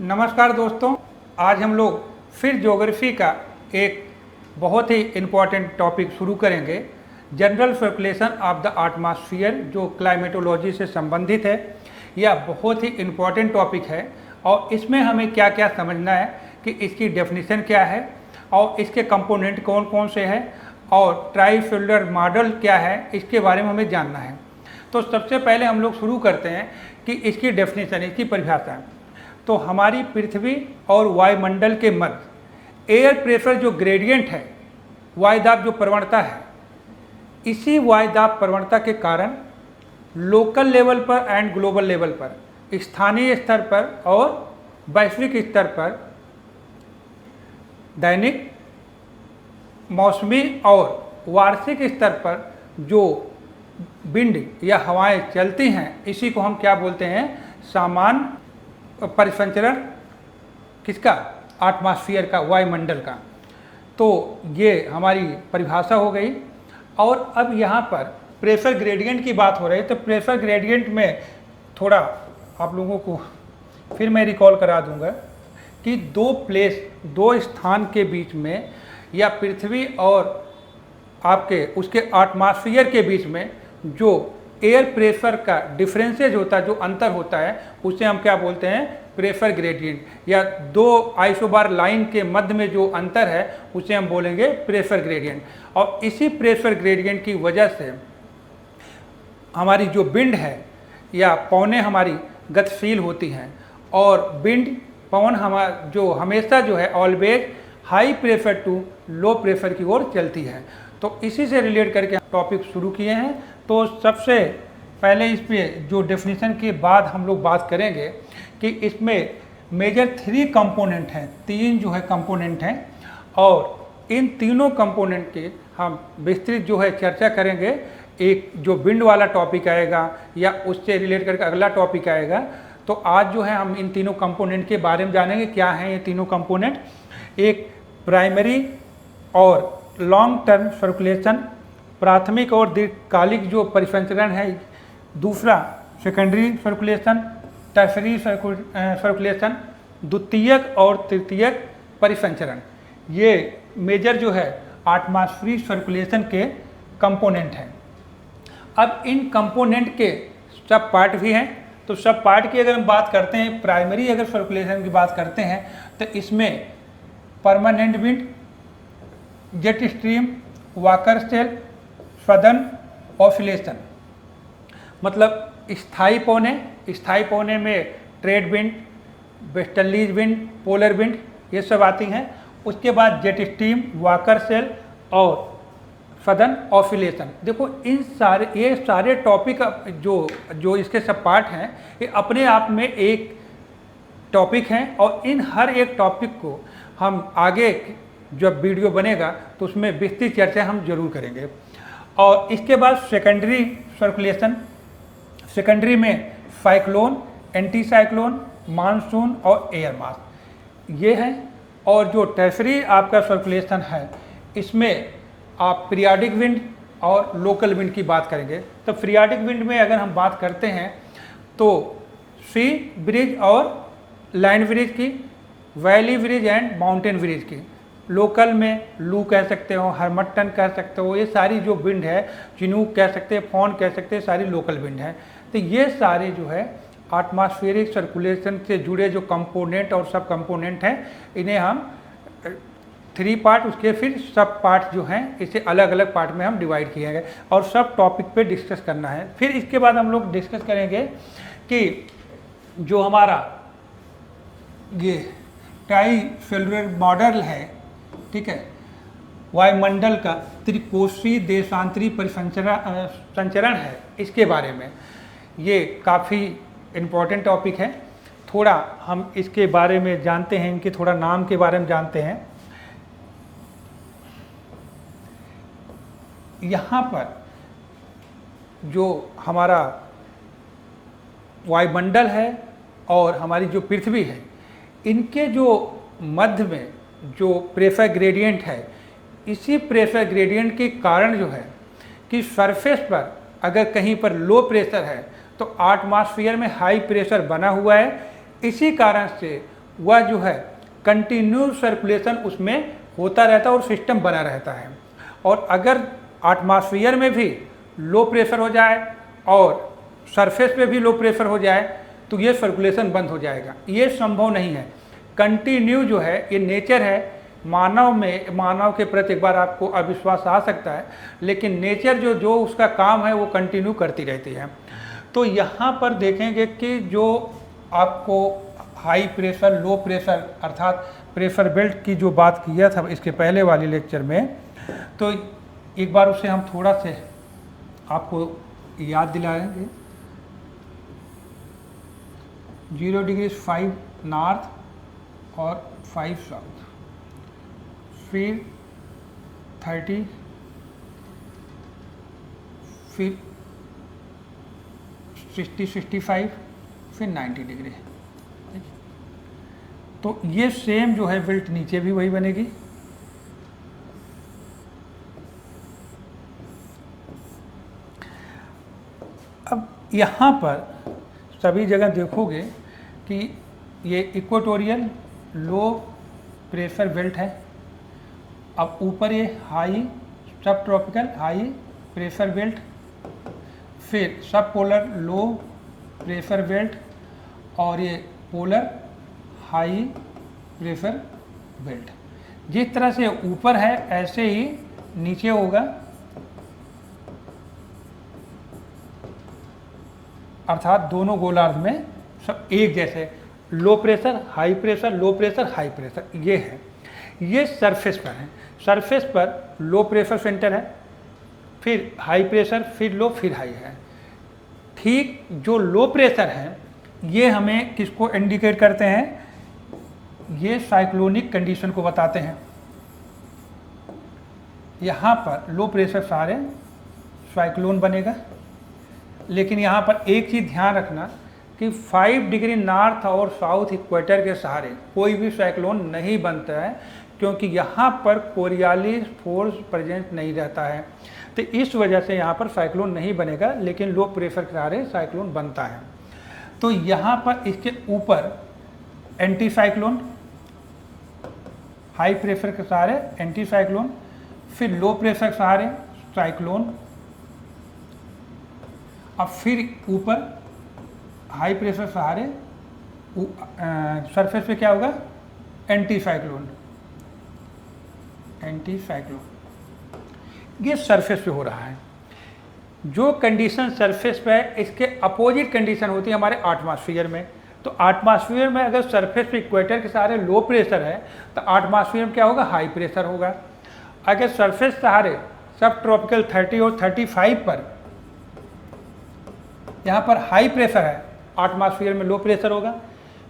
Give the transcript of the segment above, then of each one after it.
नमस्कार दोस्तों, आज हम लोग फिर ज्योग्राफी का एक बहुत ही इम्पॉर्टेंट टॉपिक शुरू करेंगे। General circulation of the atmosphere, जो क्लाइमेटोलॉजी से संबंधित है। यह बहुत ही इम्पॉर्टेंट टॉपिक है और इसमें हमें क्या क्या समझना है कि इसकी डेफिनेशन क्या है और इसके कंपोनेंट कौन कौन से हैं और ट्राइफिल्डर मॉडल क्या है, इसके बारे में हमें जानना है। तो सबसे पहले हम लोग शुरू करते हैं कि इसकी डेफिनेशन, इसकी परिभाषा। तो हमारी पृथ्वी और वायुमंडल के मध्य एयर प्रेशर जो ग्रेडियंट है, वायुदाब जो प्रवणता है, इसी वायुदाब प्रवणता के कारण लोकल लेवल पर एंड ग्लोबल लेवल पर, स्थानीय स्तर पर और वैश्विक स्तर पर दैनिक, मौसमी और वार्षिक स्तर पर जो विंड या हवाएं चलती हैं, इसी को हम क्या बोलते हैं, सामान्य परिसंचरण किसका, एटमॉस्फेयर का, वायुमंडल का। तो ये हमारी परिभाषा हो गई। और अब यहाँ पर प्रेशर ग्रेडियंट की बात हो रही है। तो प्रेशर ग्रेडियंट में थोड़ा आप लोगों को फिर मैं रिकॉल करा दूंगा कि दो स्थान के बीच में या पृथ्वी और आपके उसके एटमॉस्फेयर के बीच में जो एयर प्रेशर का डिफरेंसेज होता है, जो अंतर होता है, उसे हम क्या बोलते हैं, प्रेशर ग्रेडियंट। या दो आइसोबार लाइन के मध्य में जो अंतर है उसे हम बोलेंगे प्रेशर ग्रेडियंट। और इसी प्रेशर ग्रेडियंट की वजह से हमारी जो विंड है या पवनें हमारी गतिशील होती हैं। और विंड पवन जो हमेशा जो है always high pressure to low pressure की ओर चलती है। तो इसी से रिलेट करके टॉपिक शुरू किए हैं। तो सबसे पहले इस पे जो डेफिनेशन के बाद हम लोग बात करेंगे कि इसमें मेजर 3 कंपोनेंट हैं, 3 जो है कंपोनेंट हैं। और इन तीनों कंपोनेंट के हम विस्तृत जो है चर्चा करेंगे। एक जो विंड वाला टॉपिक आएगा या उससे रिलेट करके अगला टॉपिक आएगा। तो आज जो है हम इन तीनों कंपोनेंट के बारे में जानेंगे, क्या हैं ये तीनों कंपोनेंट। एक प्राइमरी और लॉन्ग टर्म सर्कुलेशन, प्राथमिक और दीर्घकालिक जो परिसंचरण है। दूसरा सेकेंडरी सर्कुलेशन, टर्शरी सर्कुलेशन, द्वितीयक और तृतीयक परिसंचरण। ये मेजर जो है एटमॉस्फेरिक सर्कुलेशन के कंपोनेंट हैं। अब इन कंपोनेंट के सब पार्ट भी हैं। तो सब पार्ट की अगर हम बात करते हैं, प्राइमरी अगर सर्कुलेशन की बात करते हैं, तो इसमें permanent wind, jet stream, Walker cell, southern oscillation, मतलब स्थायी पौने में trade wind, westerlies wind, polar wind, ये सब आती हैं। उसके बाद जेट स्ट्रीम, वाकर सेल और सदर्न ऑसिलेशन। देखो ये सारे टॉपिक जो इसके सब पार्ट हैं, ये अपने आप में एक टॉपिक हैं। और इन हर एक टॉपिक को हम आगे जब वीडियो बनेगा तो उसमें विस्तृत चर्चा हम जरूर करेंगे। और इसके बाद सेकेंडरी सर्कुलेशन। सेकेंडरी में साइक्लोन, एंटी साइक्लोन, मानसून और एयर मास, ये है। और जो टर्शरी आपका सर्कुलेशन है, इसमें आप पीरियाडिक विंड और लोकल विंड की बात करेंगे। तो पीरियाडिक विंड में अगर हम बात करते हैं तो सी ब्रिज और लैंड ब्रिज की, valley bridge and mountain bridge की। लोकल में लू कह सकते हो, हरमट्टन कह सकते हो, ये सारी जो विंड है, चिनूक कह सकते हैं, फॉन कह सकते हैं, सारी लोकल विंड है। तो ये सारे जो है एटमॉस्फेरिक सर्कुलेशन से जुड़े जो कंपोनेंट और सब कंपोनेंट हैं, इन्हें हम 3 पार्ट, उसके फिर सब पार्ट जो हैं इसे अलग अलग पार्ट में हम डिवाइड किए गए और सब टॉपिक पे डिस्कस करना है। फिर इसके बाद हम लोग डिस्कस करेंगे कि जो हमारा ये ट्राइफिल्डर मॉडल है, ठीक है, वायुमंडल का त्रिकोशीय देशांतरी परिसंचरण है, इसके बारे में ये काफ़ी इम्पोर्टेंट टॉपिक है। थोड़ा हम इसके बारे में जानते हैं, इनके थोड़ा नाम के बारे में जानते हैं। यहाँ पर जो हमारा वायुमंडल है और हमारी जो पृथ्वी है, इनके जो मध्य में जो प्रेशर ग्रेडियंट है, इसी प्रेशर ग्रेडियंट के कारण जो है कि सरफेस पर अगर कहीं पर लो प्रेशर है तो एटमॉस्फेयर में हाई प्रेशर बना हुआ है। इसी कारण से वह जो है कंटिन्यूस सर्कुलेशन उसमें होता रहता है और सिस्टम बना रहता है। और अगर एटमॉस्फेयर में भी लो प्रेशर हो जाए और सरफेस पे भी लो प्रेशर हो जाए तो ये सर्कुलेशन बंद हो जाएगा, ये संभव नहीं है। कंटिन्यू जो है ये नेचर है मानव में, मानव के प्रति एक बार आपको अविश्वास आ सकता है, लेकिन नेचर जो उसका काम है वो कंटिन्यू करती रहती है। तो यहाँ पर देखेंगे कि जो आपको हाई प्रेशर लो प्रेशर अर्थात प्रेशर बेल्ट की जो बात किया था इसके पहले वाली लेक्चर में, तो एक बार उसे हम थोड़ा से आपको याद दिलाएंगे। 0 डिग्री 5 नॉर्थ और 5 साउथ, फिर 30, फिर 60, 65, फिर 90 डिग्री। तो ये सेम जो है बेल्ट नीचे भी वही बनेगी। अब यहाँ पर सभी जगह देखोगे कि ये इक्वेटोरियल लो प्रेशर बेल्ट है। अब ऊपर ये हाई सब ट्रॉपिकल हाई प्रेशर बेल्ट, फिर सब पोलर लो प्रेशर बेल्ट और ये पोलर हाई प्रेशर बेल्ट। जिस तरह से ऊपर है ऐसे ही नीचे होगा, अर्थात दोनों गोलार्ध में सब एक जैसे low pressure high pressure low pressure high pressure ये है। ये सरफेस पर है, सरफेस पर लो प्रेशर सेंटर है, फिर हाई प्रेशर, फिर लो, फिर हाई है। ठीक जो लो प्रेशर है ये हमें किसको इंडिकेट करते हैं, ये साइक्लोनिक कंडीशन को बताते हैं। यहाँ पर लो प्रेशर सारे साइक्लोन बनेगा, लेकिन यहाँ पर एक चीज़ ध्यान रखना कि 5 डिग्री नॉर्थ और साउथ इक्वेटर के सहारे कोई भी साइक्लोन नहीं बनता है, क्योंकि यहाँ पर कोरियालिस फोर्स प्रेजेंट नहीं रहता है। तो इस वजह से यहाँ पर साइक्लोन नहीं बनेगा, लेकिन लो प्रेशर के सहारे साइक्लोन बनता है। तो यहाँ पर इसके ऊपर एंटी साइक्लोन, हाई प्रेशर के सहारे एंटी साइक्लोन, फिर लो प्रेशर के सहारे साइक्लोन, अब फिर ऊपर हाई प्रेशर सहारे सरफेस पे क्या होगा, एंटी साइक्लोन। एंटी साइक्लोन ये सरफेस पे हो रहा है। जो कंडीशन सरफेस पे है इसके अपोजिट कंडीशन होती है हमारे एटमॉस्फेयर में। तो एटमॉस्फेयर में अगर सरफेस पे इक्वेटर के सहारे लो प्रेशर है तो एटमॉस्फेयर में क्या होगा, हाई प्रेशर होगा। अगर सरफेस सहारे सब ट्रॉपिकल 30 और 35 पर यहाँ पर हाई प्रेशर है, एटमॉस्फेयर में लो प्रेशर होगा।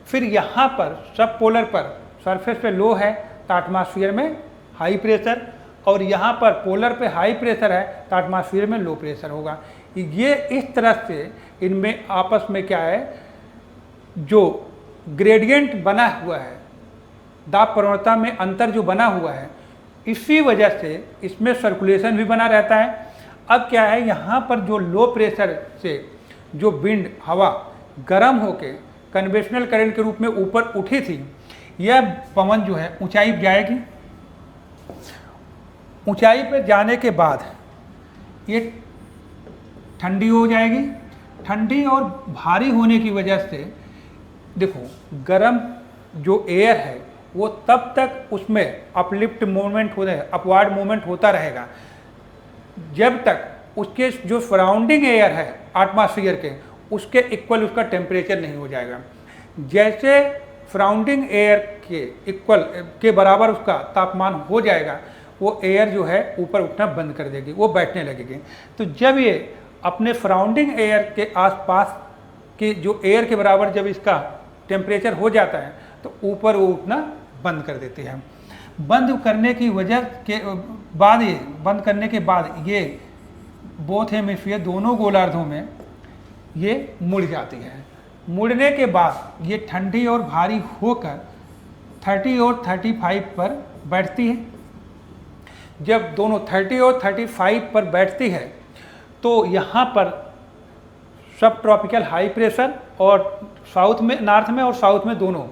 फिर यहाँ पर सब पोलर पर सरफेस पे लो है तो एटमॉस्फेयर में हाई प्रेशर, और यहाँ पर पोलर पे हाई प्रेशर है तो एटमॉस्फेयर में लो प्रेशर होगा। ये इस तरह से इनमें आपस में क्या है, जो ग्रेडियंट बना हुआ है, दाब प्रवणता में अंतर जो बना हुआ है, इसी वजह से इसमें सर्कुलेशन भी बना रहता है। अब क्या है, यहाँ पर जो लो प्रेशर से जो विंड हवा गर्म होके कन्वेंशनल करंट के रूप में ऊपर उठी थी, यह पवन जो है ऊंचाई पर जाएगी। ऊंचाई पर जाने के बाद ये ठंडी हो जाएगी। ठंडी और भारी होने की वजह से देखो गर्म जो एयर है वो तब तक उसमें अपलिफ्ट मूवमेंट हो रहा है, अपवार्ड मूवमेंट होता रहेगा जब तक उसके जो सराउंडिंग एयर है एटमॉस्फेयर के उसके इक्वल उसका टेम्परेचर नहीं हो जाएगा। जैसे सराउंडिंग एयर के इक्वल के बराबर उसका तापमान हो जाएगा, वो एयर जो है ऊपर उठना बंद कर देगी, वो बैठने लगेगी। तो जब ये अपने सराउंडिंग एयर के आसपास के जो एयर के बराबर जब इसका टेम्परेचर हो जाता है तो ऊपर वो उठना बंद कर देती है। बंद करने की वजह के बाद ये बोथ हेमिस्फीयर दोनों गोलार्धों में ये मुड़ जाती है। मुड़ने के बाद ये ठंडी और भारी होकर 30 और 35 पर बैठती है। जब दोनों 30 और 35 पर बैठती है तो यहाँ पर सब ट्रॉपिकल हाई प्रेशर और साउथ में, नॉर्थ में और साउथ में दोनों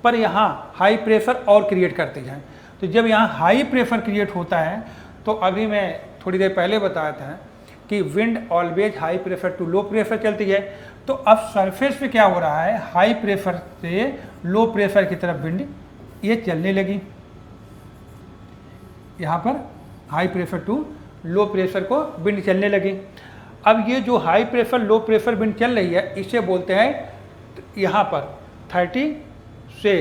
पर यहाँ हाई प्रेशर और क्रिएट करती है। तो जब यहाँ हाई प्रेशर क्रिएट होता है तो अभी मैं थोड़ी देर पहले बताया था कि wind always high pressure to low pressure चलती है। तो अब सरफेस पे क्या हो रहा है, हाई प्रेशर से लो प्रेशर की तरफ विंड ये चलने लगी। यहाँ पर high pressure to low pressure को विंड चलने लगी। अब ये जो high pressure low pressure wind चल रही है इसे बोलते हैं, यहाँ पर 30 से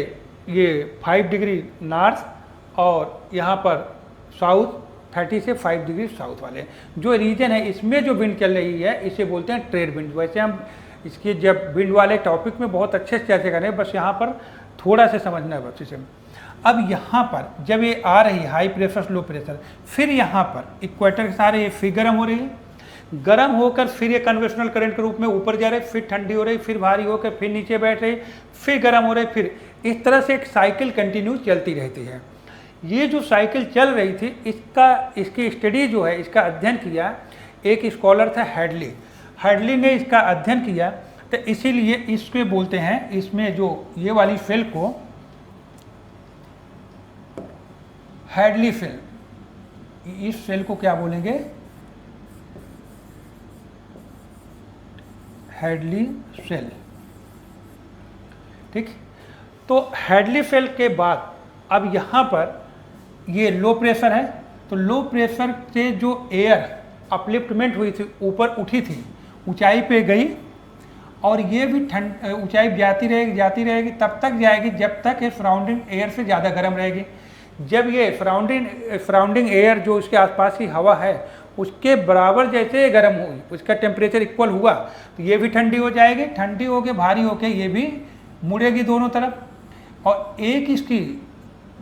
ये 5 डिग्री नॉर्थ और यहाँ पर साउथ 30 से 5 डिग्री साउथ वाले जो रीजन है इसमें जो विंड चल रही है इसे बोलते हैं ट्रेड विंड। वैसे हम इसके जब विंड वाले टॉपिक में बहुत अच्छे से चर्चा करें, बस यहाँ पर थोड़ा सा समझना है बस इसे। अब यहाँ पर जब ये आ रही है हाई प्रेशर लो प्रेशर, फिर यहाँ पर इक्वेटर के सहारे ये फिर गर्म हो रही है, गर्म होकर फिर ये कन्वेंशनल करंट के रूप में ऊपर जा रही, फिर ठंडी हो रही, फिर भारी होकर फिर नीचे बैठ रही, फिर गर्म हो रही, फिर इस तरह से एक साइकिल कंटिन्यू चलती रहती है। ये जो साइकिल चल रही थी इसकी स्टडी जो है, इसका अध्ययन किया एक स्कॉलर था हेडली। हेडली ने इसका अध्ययन किया, तो इसीलिए इसके बोलते हैं, इसमें जो ये वाली फिल को हेडली फिल, इस सेल को क्या बोलेंगे, हेडली सेल। ठीक, तो हेडली सेल के बाद अब यहाँ पर ये लो प्रेशर है, तो लो प्रेशर से जो एयर अपलिफ्टमेंट हुई थी, ऊपर उठी थी, ऊंचाई पे गई और ये भी ऊंचाई जाती रहेगी तब तक जाएगी जब तक ये सराउंडिंग एयर से ज़्यादा गर्म रहेगी। जब ये सराउंडिंग एयर जो उसके आसपास की हवा है उसके बराबर जैसे गर्म हुई, उसका टेम्परेचर इक्वल हुआ, तो ये भी ठंडी हो जाएगी, ठंडी होके भारी होके ये भी मुड़ेगी दोनों तरफ, और एक इसकी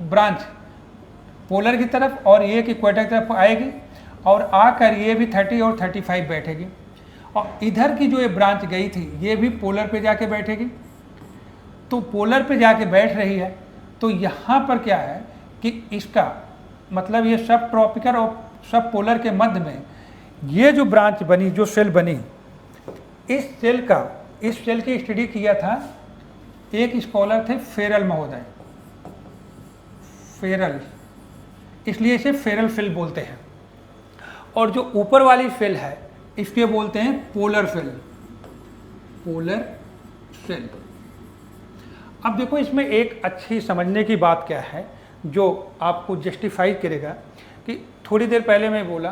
ब्रांच पोलर की तरफ और एक इक्वेटर की तरफ आएगी, और आकर ये भी 30 और 35 बैठेगी, और इधर की जो ये ब्रांच गई थी ये भी पोलर पे जाके बैठेगी। तो पोलर पे जाके बैठ रही है, तो यहाँ पर क्या है कि इसका मतलब ये सब ट्रॉपिकल और सब पोलर के मध्य में ये जो ब्रांच बनी, जो सेल बनी, इस सेल की स्टडी किया था एक स्कॉलर थे फेरल महोदय, फेरल, इसलिए इसे फेरल सेल बोलते हैं। और जो ऊपर वाली सेल है इसके बोलते हैं पोलर सेल, पोलर सेल। अब देखो इसमें एक अच्छी समझने की बात क्या है जो आपको जस्टिफाई करेगा कि थोड़ी देर पहले मैं बोला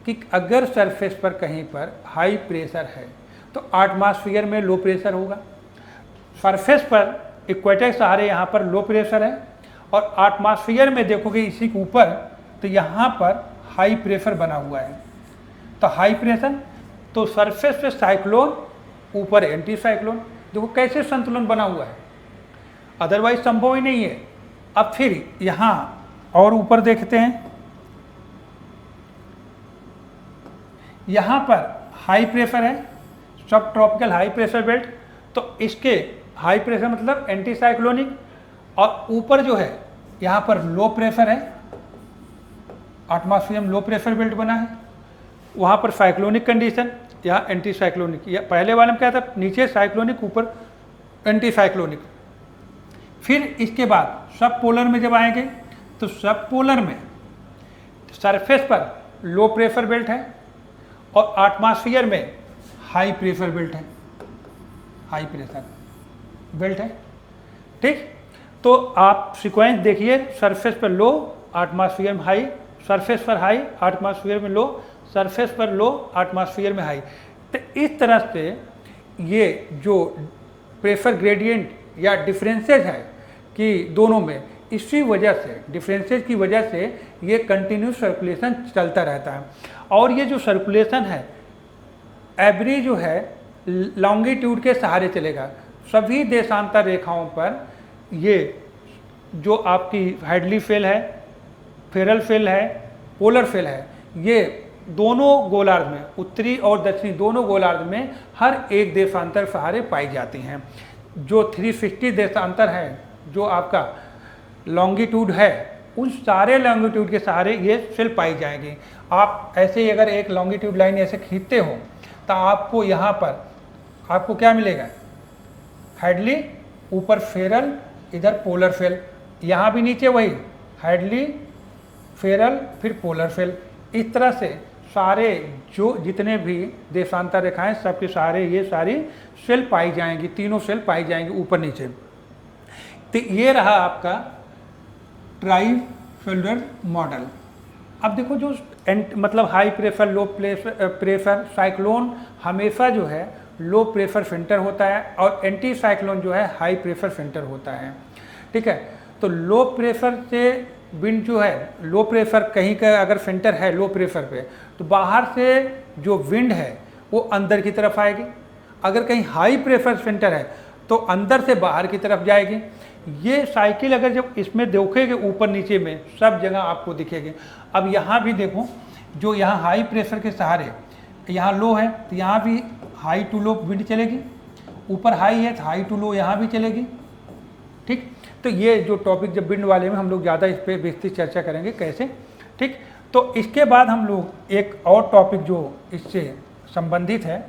कि अगर सरफेस पर कहीं पर हाई प्रेशर है तो एटमॉस्फेयर में लो प्रेशर होगा, सरफेस पर इक्वेटर के सहारे यहाँ पर लो प्रेशर है, और एटमॉस्फेयर में देखोगे इसी के ऊपर तो यहाँ पर हाई प्रेशर बना हुआ है। तो हाई प्रेशर, तो सरफेस पे साइक्लोन, ऊपर एंटी साइक्लोन, देखो कैसे संतुलन बना हुआ है, अदरवाइज संभव ही नहीं है। अब फिर यहाँ और ऊपर देखते हैं, यहाँ पर हाई प्रेशर है, सब ट्रॉपिकल हाई प्रेशर बेल्ट, तो इसके हाई प्रेशर मतलब एंटी साइक्लोनिक, और ऊपर जो है यहाँ पर लो प्रेशर है, एटमॉस्फेयर में लो प्रेशर बेल्ट बना है, वहाँ पर साइक्लोनिक कंडीशन, यहाँ एंटी साइक्लोनिक, या पहले वाले में क्या था, नीचे साइक्लोनिक ऊपर एंटी साइक्लोनिक। फिर इसके बाद सब पोलर में जब आएंगे तो सब पोलर में सरफेस पर लो प्रेशर बेल्ट है और एटमॉस्फेयर में हाई प्रेशर बेल्ट है, हाई प्रेशर बेल्ट है। ठीक, तो आप सीक्वेंस देखिए, सरफेस पर लो, एटमॉस्फेयर में हाई, सरफेस पर हाई, एटमॉस्फेयर में लो, सरफेस पर लो, एटमॉस्फेयर में हाई। तो इस तरह से ये जो प्रेशर ग्रेडियंट या डिफरेंसेज है कि दोनों में, इसी वजह से, डिफरेंसेज की वजह से ये कंटिन्यूस सर्कुलेशन चलता रहता है। और ये जो सर्कुलेशन है एवरी जो है लॉन्गिट्यूड के सहारे चलेगा, सभी देशांतर रेखाओं पर ये जो आपकी हेडली फेल है, फेरल फेल है, पोलर फेल है, ये दोनों गोलार्ध में, उत्तरी और दक्षिणी दोनों गोलार्ध में हर एक देशांतर सहारे पाई जाती हैं। जो 360 देशांतर है, जो आपका लॉन्गिट्यूड है, उन सारे लॉन्गिट्यूड के सहारे ये सेल पाई जाएगी। आप ऐसे ही अगर एक लॉन्गिट्यूड लाइन ऐसे खींचते हो तो आपको यहाँ पर आपको क्या मिलेगा, हेडली, ऊपर फेरल, इधर पोलर सेल, यहाँ भी नीचे वही हाइडली फेरल, फिर पोलर सेल। इस तरह से सारे जो जितने भी देशांतर रेखाएं सबके सारे ये सारी सेल पाई जाएंगी, तीनों सेल पाई जाएंगी ऊपर नीचे। तो ये रहा आपका ट्राइसेल्युलर मॉडल। अब देखो जो मतलब high pressure low pressure cyclone हमेशा जो है लो प्रेशर सेंटर होता है और एंटी साइक्लोन जो है हाई प्रेशर सेंटर होता है। ठीक है, तो लो प्रेशर से विंड जो है, लो प्रेशर कहीं का अगर सेंटर है लो प्रेशर पे, तो बाहर से जो विंड है वो अंदर की तरफ आएगी। अगर कहीं हाई प्रेशर सेंटर है तो अंदर से बाहर की तरफ जाएगी। ये साइकिल अगर जब इसमें देखोगे ऊपर नीचे में सब जगह आपको दिखेगी। अब यहाँ भी देखो, जो यहाँ हाई प्रेशर के सहारे यहाँ लो है तो यहाँ भी हाई टू लो विंड चलेगी, ऊपर हाई है तो हाई टू लो यहाँ भी चलेगी। ठीक, तो ये जो टॉपिक जब विंड वाले में हम लोग ज़्यादा इस पर विस्तृत चर्चा करेंगे कैसे। ठीक, तो इसके बाद हम लोग एक और टॉपिक जो इससे संबंधित है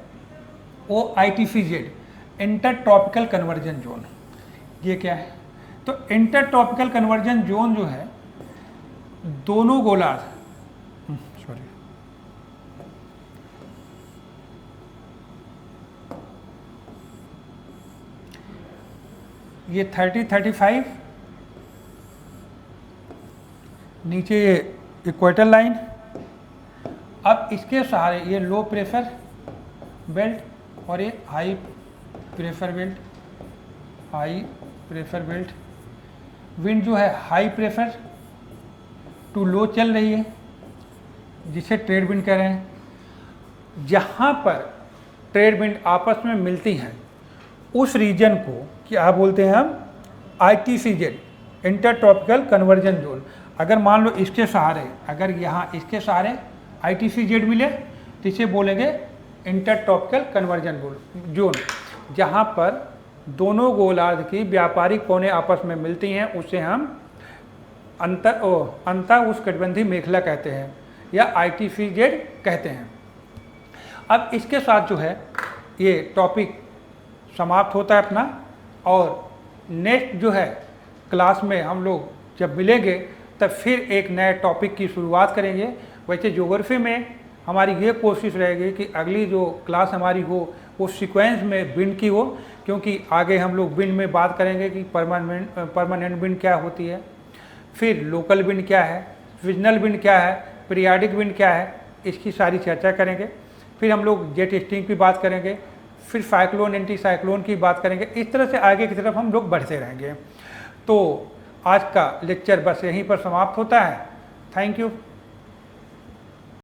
वो ITCZ, inter tropical conversion zone. ये क्या है? तो इंटर ट्रॉपिकल कन्वर्जन जोन जो है दोनों गोलार्ध, सॉरी, ये 30-35, नीचे ये इक्वेटर लाइन। अब इसके सहारे ये लो प्रेशर बेल्ट और ये high pressure belt, high pressure belt. Wind जो है हाई प्रेशर टू लो चल रही है, जिसे ट्रेड विंड कह रहे हैं। जहाँ पर ट्रेड विंड आपस में मिलती हैं उस रीजन को क्या बोलते हैं हम? ITCZ, inter tropical conversion zone. अगर मान लो इसके सहारे, अगर यहाँ इसके सहारे ITCZ मिले तो इसे बोलेंगे इंटर ट्रॉपिकल कन्वर्जन जोन। जहाँ पर दोनों गोलार्ध की व्यापारिक कोने आपस में मिलती हैं उसे हम अंतर उष्णकटिबंधीय मेखला कहते हैं या ITCZ कहते हैं। अब इसके साथ जो है ये टॉपिक समाप्त होता है अपना, और नेक्स्ट जो है क्लास में हम लोग जब मिलेंगे तब फिर एक नए टॉपिक की शुरुआत करेंगे। वैसे ज्योग्राफी में हमारी ये कोशिश रहेगी कि अगली जो क्लास हमारी हो वो सीक्वेंस में विंड की हो, क्योंकि आगे हम लोग विंड में बात करेंगे कि परमानेंट विंड क्या होती है, फिर लोकल विंड क्या है, सीजनल विंड क्या है, पीरियाडिक विंड क्या है, इसकी सारी चर्चा करेंगे। फिर हम लोग जेट स्ट्रीम की बात करेंगे, फिर साइक्लोन एंटी साइक्लोन की बात करेंगे। इस तरह से आगे की तरफ हम लोग बढ़ते रहेंगे। तो आज का लेक्चर बस यहीं पर समाप्त होता है। Thank you.